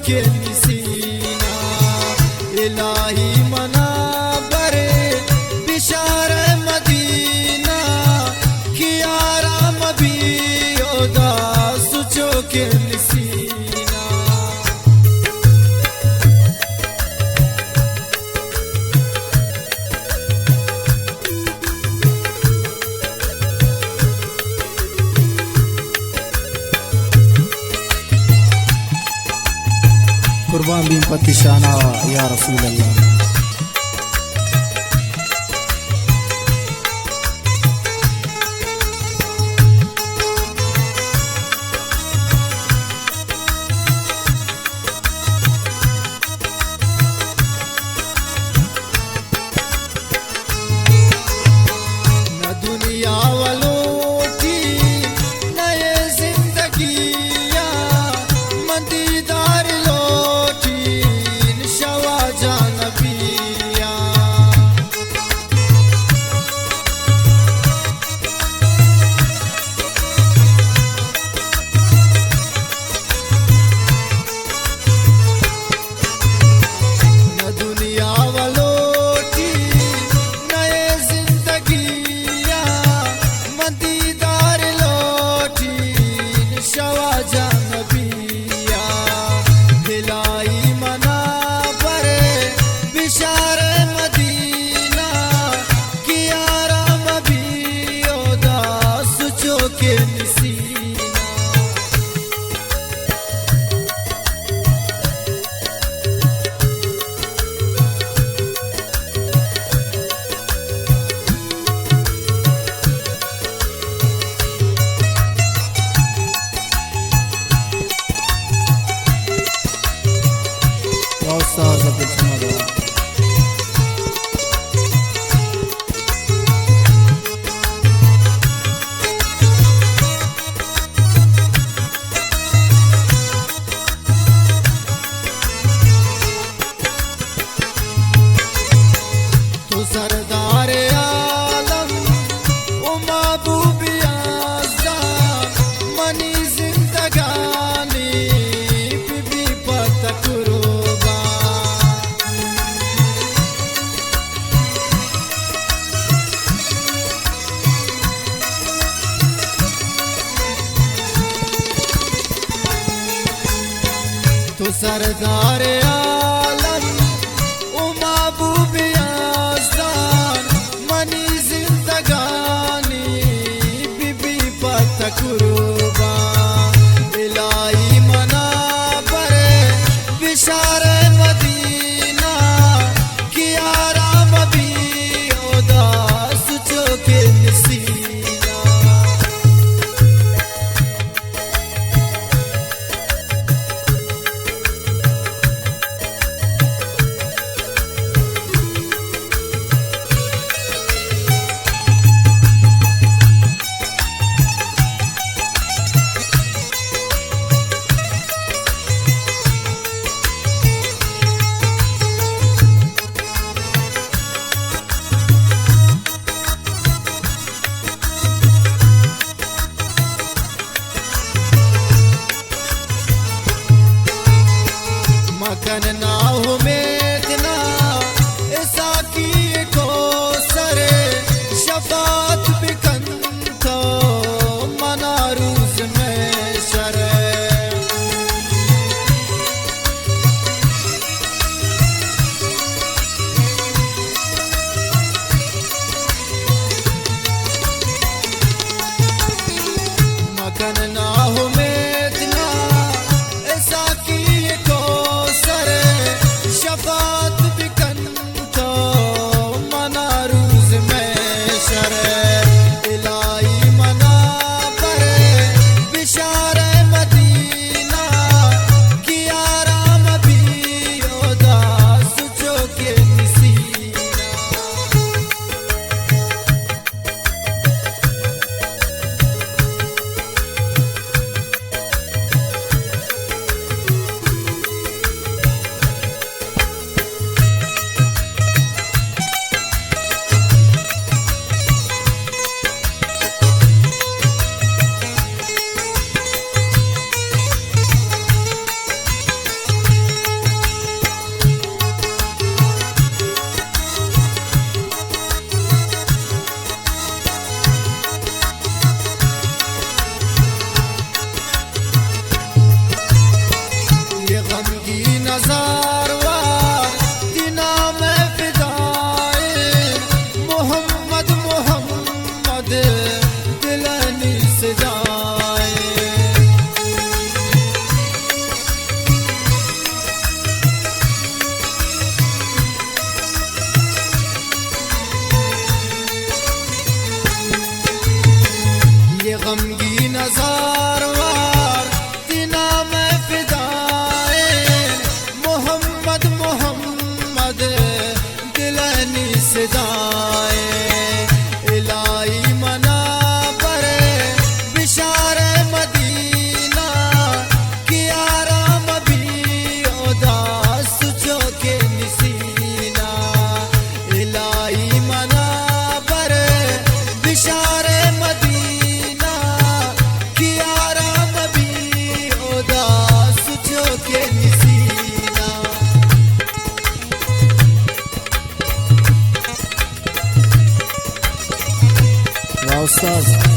के निसीना इलाही मना बरे बिशार मदीना कियारा मबी ओदा सुचो के निसीना कुर्बान बीम पति शाना या रसूल अल्लाह। न दुनिया वालों की नए जिंदगिया मंदीदार लोटी शवा जानबिया न दुनिया वालों की नए जिंदगिया मंदीदार लोटी शवा जानबिया दिलाई मना बरे बिशार मदीना कियारा मबी ओदा सुचो के निसीना बहुत सा सब सुना तू सरदार आलम ओ महबूब आज़ाद मनी जिंदगानी बीबी पत कुर्बान तू सरदार आलम ओ महबूब आज़ाद मनी जिंदगानी बीबी पत कुर्बान इलाही मना बरे बिशार मदीना कियारा मबी ओदा सुचो के निसीना सदाए इलाई मना पर बिशार मदीना की आराम भी उदास जो के निसीना इलाई मना पर बिशार मदीना की आराम भी उदास जो के निसीना वाह उस्ताद